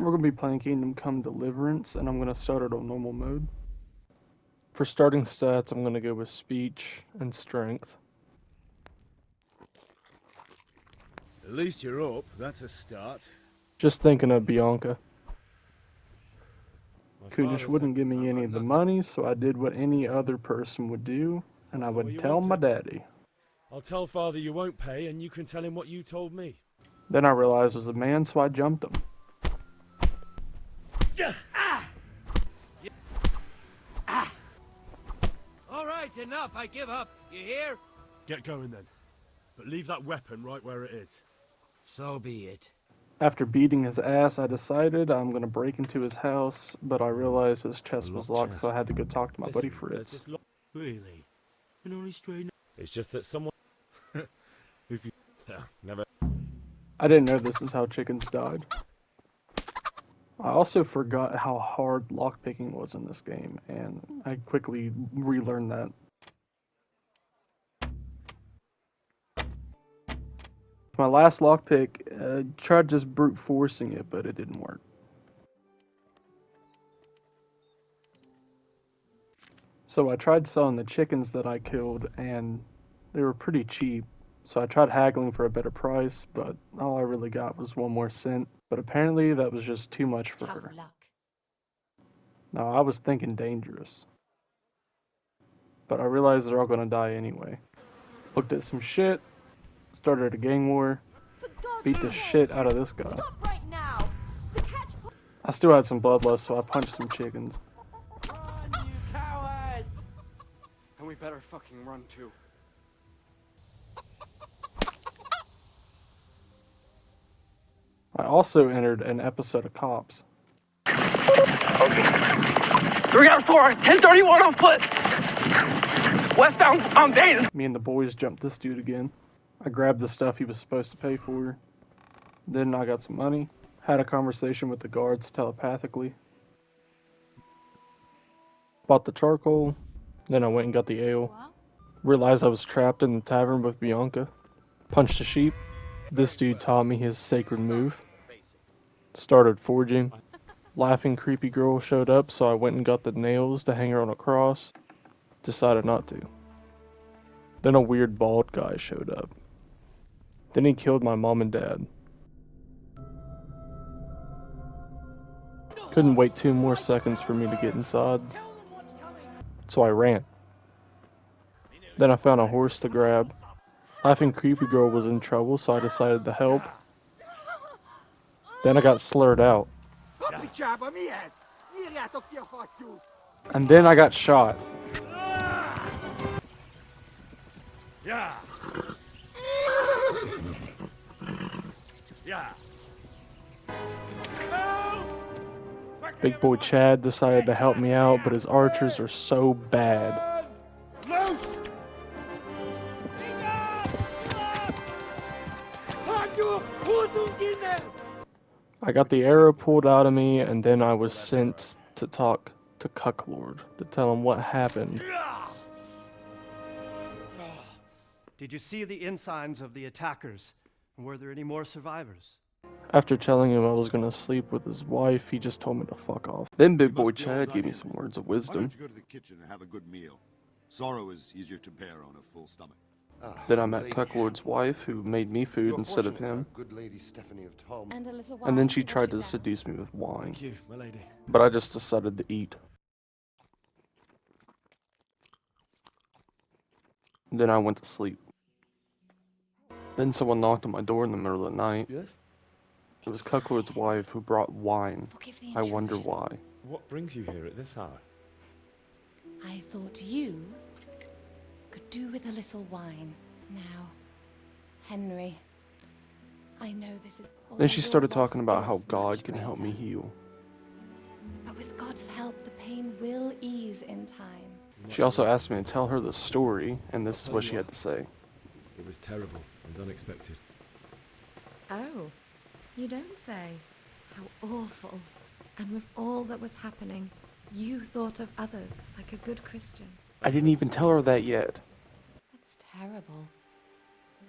we're going to be playing Kingdom Come Deliverance, and I'm going to start it on normal mode. For starting stats, I'm going to go with speech and strength. At least you're up, that's a start. Just thinking of Bianca. Kunish wouldn't give me any of the money, so I did what any other person would do, and I would tell my daddy. I'll tell Father you won't pay, and you can tell him what you told me. Then I realized it was a man, so I jumped him. Alright, enough, I give up. You hear? Get going then. But leave that weapon right where it is. So be it. After beating his ass, I decided I'm going to break into his house, but I realized his chest was locked, so I had to go talk to my buddy Fritz. Really? An only stray... It's just that someone... if you... never... I didn't know this is how chickens died. I also forgot how hard lockpicking was in this game, and I quickly relearned that. My last lockpick, tried just brute forcing it, but it didn't work. So I tried selling the chickens that I killed, and they were pretty cheap. So I tried haggling for a better price, but all I really got was 1 more cent. But apparently that was just too much for her. Now I was thinking dangerous. But I realized they're all gonna die anyway. Looked at some shit, started a gang war, beat the shit out of this guy. I still had some bloodlust, so I punched some chickens. Run, you cowards! And we better fucking run too. I also entered an episode of Cops. Okay. 3 out of 4, 1031 on foot. Westbound on Dayton. Me and the boys jumped this dude again. I grabbed the stuff he was supposed to pay for. Then I got some money. Had a conversation with the guards telepathically. Bought the charcoal. Then I went and got the ale. Realized I was trapped in the tavern with Bianca. Punched a sheep. This dude taught me his sacred move. Started forging. Laughing creepy girl showed up, so I went and got the nails to hang her on a cross. Decided not to. Then a weird bald guy showed up. Then he killed my mom and dad. Couldn't wait 2 more seconds for me to get inside, so I ran. Then I found a horse to grab. Laughing creepy girl was in trouble, so I decided to help. Then I got slurred out. And then I got shot. Yeah. Yeah. Big boy Chad decided to help me out, but his archers are so bad. I got the arrow pulled out of me, and then I was sent to talk to Cucklord to tell him what happened. Did you see the insigns of the attackers? And were there any more survivors? After telling him I was gonna sleep with his wife, he just told me to fuck off. Then Big Boy Chad gave me some words of Why wisdom. don't you go to the kitchen and have a good meal? Sorrow is easier to bear on a full stomach. Then I met Cucklord's wife, who made me food instead of him. Good lady Stephanie of Tom. And then she tried to seduce me with wine. Thank you, my lady. But I just decided to eat. Then I went to sleep. Then someone knocked on my door in the middle of the night. Yes? It was Cucklord's wife who brought wine. I wonder why. What brings you here at this hour? I thought you could do with a little wine. Now, Henry, I know this is... Then she started talking about how God can help me heal. But with God's help, the pain will ease in time. She also asked me to tell her the story, and this is what she had to say. It was terrible and unexpected. Oh, you don't say. How awful. And with all that was happening, you thought of others like a good Christian. I didn't even tell her that yet. That's terrible.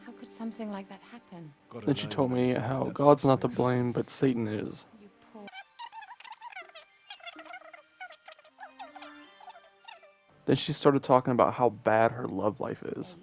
How could something like that happen? Then she told me how God's not to blame, but Satan is. You poor... Then she started talking about how bad her love life is.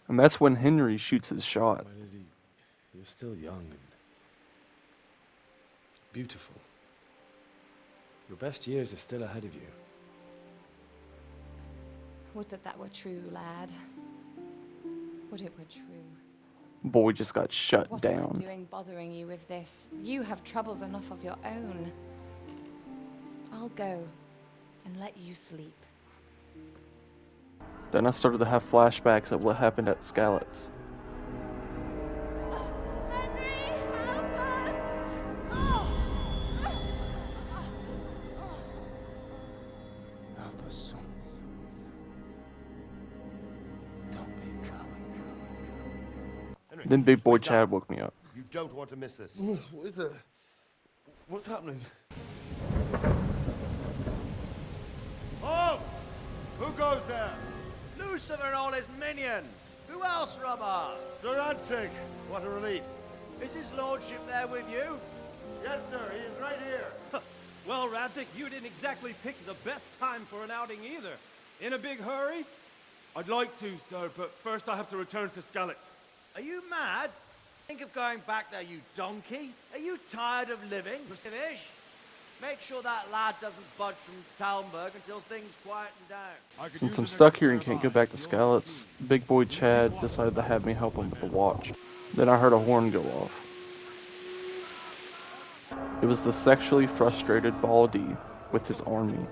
And that's when Henry shoots his shot. Melody, you're still young and beautiful. Your best years are still ahead of you. Would that were true, lad. Would it were true. Boy just got shut What am I down. doing bothering you with this? You have troubles enough of your own. I'll go and let you sleep. Then I started to have flashbacks of what happened at Skalitz. Help us, son. Don't be a coward. Henry, Then Big Boy wake Chad up. woke me up. You don't want to miss this. What is it? What's happening? Halt! Who goes there? Lucifer and all his minions. Who else, Robber? Sir Ansig. What a relief. Is his lordship there with you? Yes, sir. He is right here. Well, Radzik, you didn't exactly pick the best time for an outing either. In a big hurry? I'd like to, sir, but first I have to return to Skalitz. Are you mad? Think of going back there, you donkey. Are you tired of living? Finish. Make sure that lad doesn't budge from Talmberg until things quieten down. Since I'm stuck here and can't go back to Skalitz, Big Boy Chad decided to have me help him with the watch. Then I heard a horn go off. It was the sexually frustrated Baldy with his army.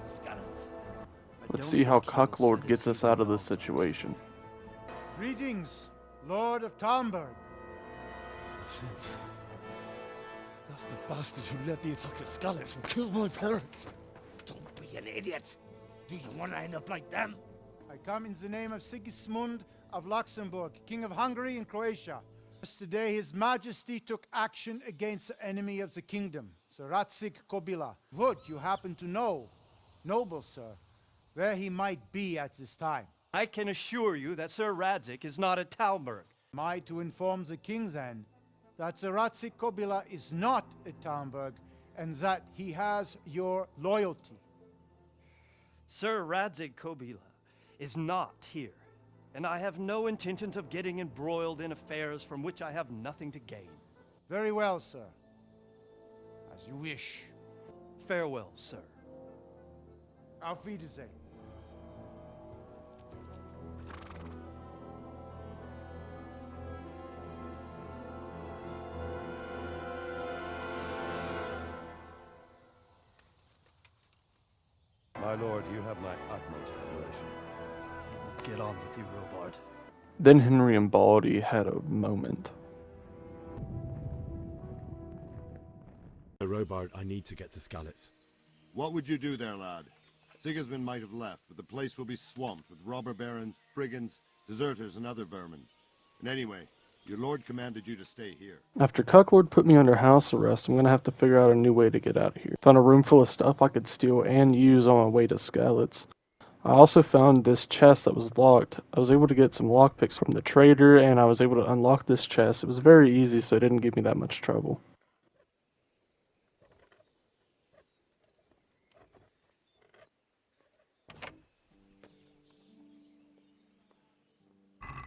Let's see how Cucklord gets us out of this situation. Greetings, Lord of Talmberg. That's the bastard who led the attack at Skalitz and killed my parents. Don't be an idiot. Do you want to end up like them? I come in the name of Sigismund of Luxembourg, King of Hungary and Croatia. Yesterday, His Majesty took action against the enemy of the kingdom, Sir Radzik Kobila. Would you happen to know, noble sir, where he might be at this time? I can assure you that Sir Radzik is not at Talmberg. Am I to inform the king then that Sir Radzik Kobila is not at Talmberg and that he has your loyalty? Sir Radzik Kobila is not here, and I have no intentions of getting embroiled in affairs from which I have nothing to gain. Very well, sir. As you wish. Farewell, sir. Auf Wiedersehen. My lord, you have my utmost admiration. Get on with you, Robard. Then Henry and Baldy had a moment. Robard, I need to get to Skalitz. What would you do there, lad? Sigismund might have left, but the place will be swamped with robber barons, brigands, deserters, and other vermin. And anyway, your lord commanded you to stay here. After Cucklord put me under house arrest, I'm gonna have to figure out a new way to get out of here. Found a room full of stuff I could steal and use on my way to Skalitz. I also found this chest that was locked. I was able to get some lockpicks from the trader, and I was able to unlock this chest. It was very easy, so it didn't give me that much trouble.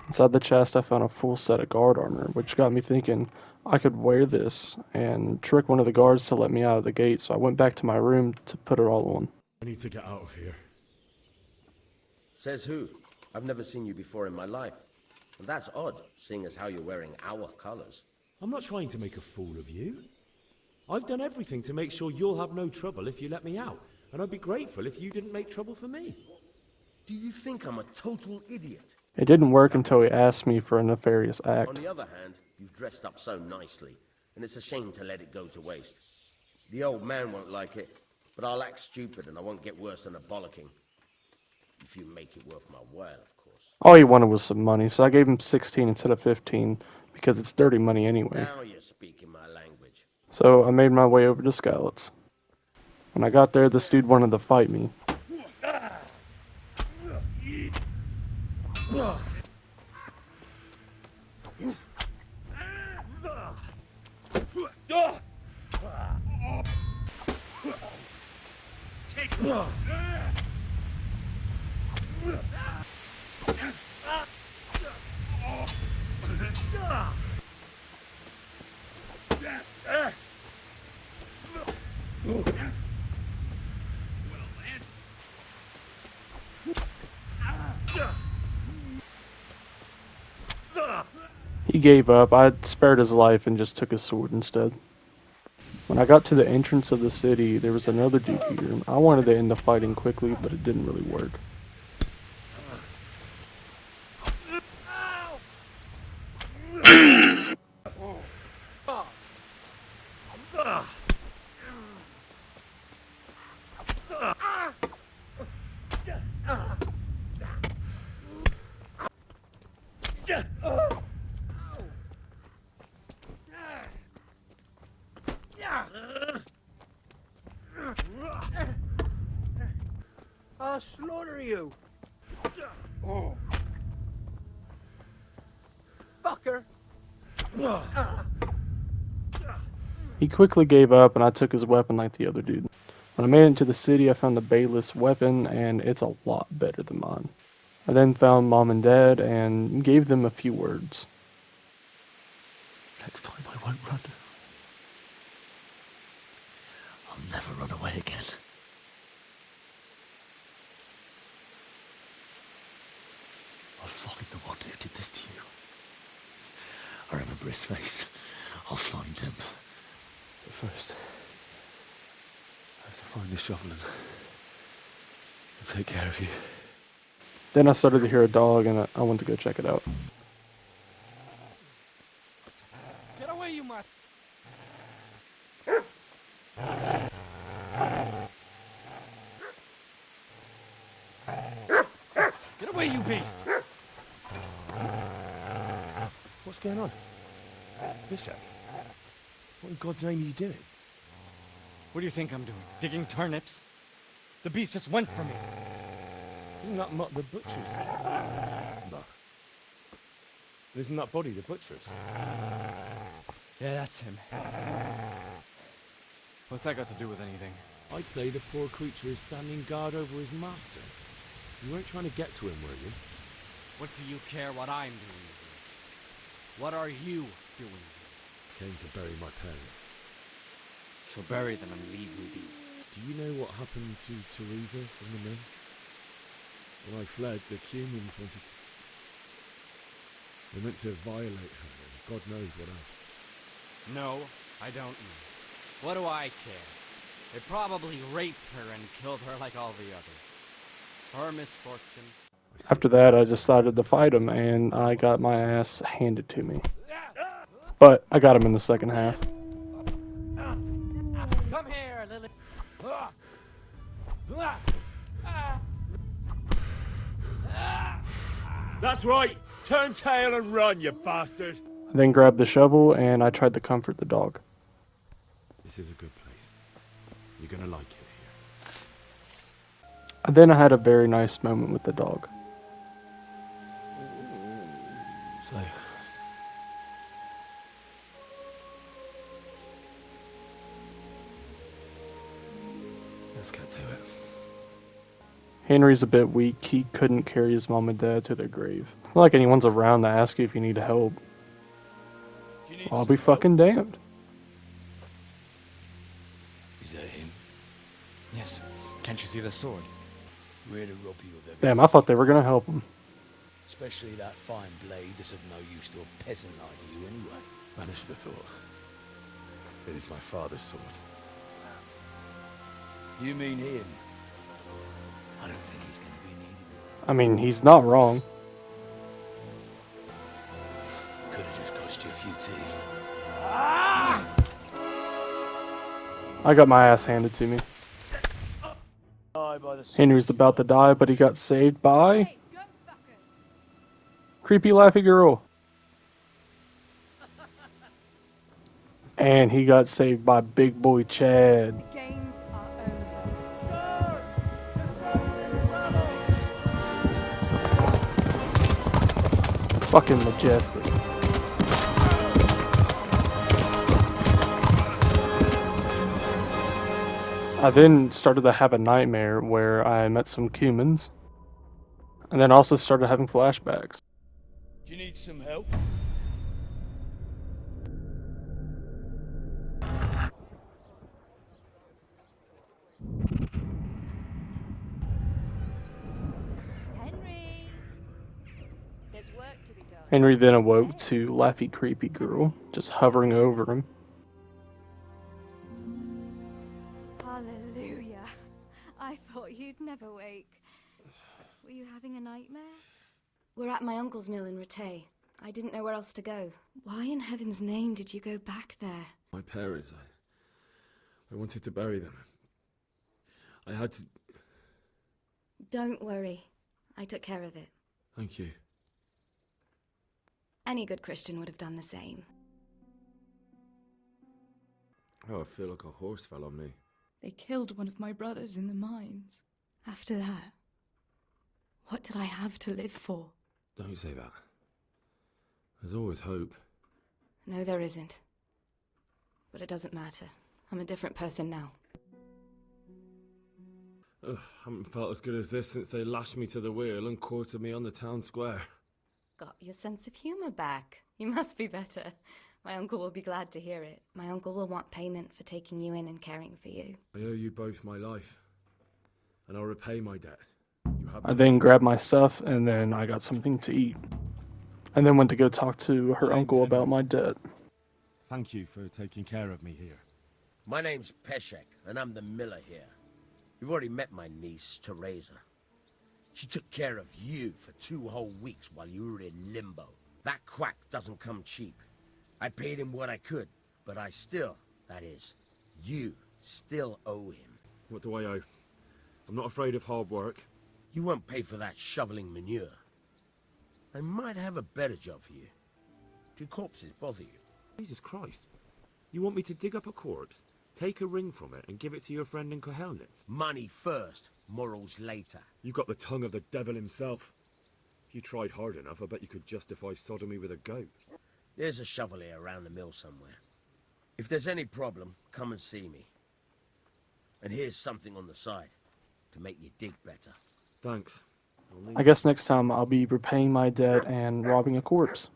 Inside the chest, I found a full set of guard armor, which got me thinking I could wear this and trick one of the guards to let me out of the gate, so I went back to my room to put it all on. I need to get out of here. Says who? I've never seen you before in my life. And that's odd, seeing as how you're wearing our colors. I'm not trying to make a fool of you. I've done everything to make sure you'll have no trouble if you let me out, and I'd be grateful if you didn't make trouble for me. Do you think I'm a total idiot? It didn't work until he asked me for a nefarious On act. the other hand, you've dressed up so nicely, and it's a shame to let it go to waste. The old man won't like it, but I'll act stupid and I won't get worse than a bollocking. If you make it worth my while, of course. All he wanted was some money, so I gave him 16 instead of 15, because it's dirty money anyway. Now you're speaking my language. So I made my way over to Skalitz. When I got there, this dude wanted to fight me. He gave up. I spared his life and just took his sword instead. When I got to the entrance of the city, there was another dude here. I wanted to end the fighting quickly, but it didn't really work. I'll slaughter you! Fucker! He quickly gave up, and I took his weapon like the other dude. When I made it into the city, I found the Bayless weapon, and it's a lot better than mine. I then found Mom and Dad, and gave them a few words. Next time I won't run. I'll never run away again. I'll find the one who did this to you. I remember his face. I'll find him. But first, I have to find the shovel and take care of you. Then I started to hear a dog, and I went to go check it out. Get away, you mutt! Get away, you beast! What's going on? Bishop, what in God's name are you doing? What do you think I'm doing? Digging turnips? The beast just went for me. Isn't that not the butcher's? No. Isn't that body the butcher's? Yeah, that's him. What's that got to do with anything? I'd say the poor creature is standing guard over his master. You weren't trying to get to him, were you? What do you care what I'm doing here? What are you doing here? Came to bury my parents. So bury them and leave me be. Do you know what happened to Teresa from the men? When I fled, the Cumans wanted to... They meant to violate her, and God knows what else. No, I don't know. What do I care? They probably raped her and killed her like all the others. Her misfortune. After that, I decided to fight him, and I got my ass handed to me. But I got him in the second half. Come here, Lily. That's right! Turn tail and run, you bastard! I then grabbed the shovel, and I tried to comfort the dog. This is a good place. You're gonna like it here. And then I had a very nice moment with the dog. So, let's get to it. Henry's a bit weak. He couldn't carry his mom and dad to their grave. It's not like anyone's around to ask you if you need help. I'll be fucking damned. Is that him? Yes. Can't you see the sword? We're to rob you of everything. Damn, I thought they were gonna help him. Especially that fine blade that's of no use to a peasant like you anyway. Banish the thought. It is my father's sword. You mean him? I don't think he's going to be needed. I mean, he's not wrong. Could have just cost you a few teeth. I got my ass handed to me. Henry's about to die, but he got saved by... Creepy Laffy Girl. And he got saved by Big Boy Chad. The games are over. fucking majestic. I then started to have a nightmare where I met some humans, and then also started having flashbacks. Do you need some help? Henry! There's work to be done. Henry then awoke to Laffy Creepy Girl, just hovering over him. Hallelujah. I thought you'd never wake. Were you having a nightmare? We're at my uncle's mill in Rattay. I didn't know where else to go. Why in heaven's name did you go back there? My parents, I wanted to bury them. I had to... Don't worry. I took care of it. Thank you. Any good Christian would have done the same. Oh, I feel like a horse fell on me. They killed one of my brothers in the mines. After that, what did I have to live for? Don't say that. There's always hope. No, there isn't. But it doesn't matter. I'm a different person now. Ugh, haven't felt as good as this since they lashed me to the wheel and quartered me on the town square. Got your sense of humor back. You must be better. My uncle will be glad to hear it. My uncle will want payment for taking you in and caring for you. I owe you both my life, and I'll repay my debt. I then grabbed my stuff, and then I got something to eat. And then went to go talk to her uncle about my debt. Thank you for taking care of me here. My name's Peshek, and I'm the miller here. You've already met my niece, Teresa. She took care of you for 2 whole weeks while you were in limbo. That quack doesn't come cheap. I paid him what I could, but I still, that is, you still owe him. What do I owe? I'm not afraid of hard work. You won't pay for that shoveling manure. I might have a better job for you. Do corpses bother you? Jesus Christ. You want me to dig up a corpse, take a ring from it, and give it to your friend in Kohelnitz? Money first, morals later. You got the tongue of the devil himself. If you tried hard enough, I bet you could justify sodomy with a goat. There's a shovel here around the mill somewhere. If there's any problem, come and see me. And here's something on the side to make you dig better. Thanks. I guess next time I'll be repaying my debt and robbing a corpse.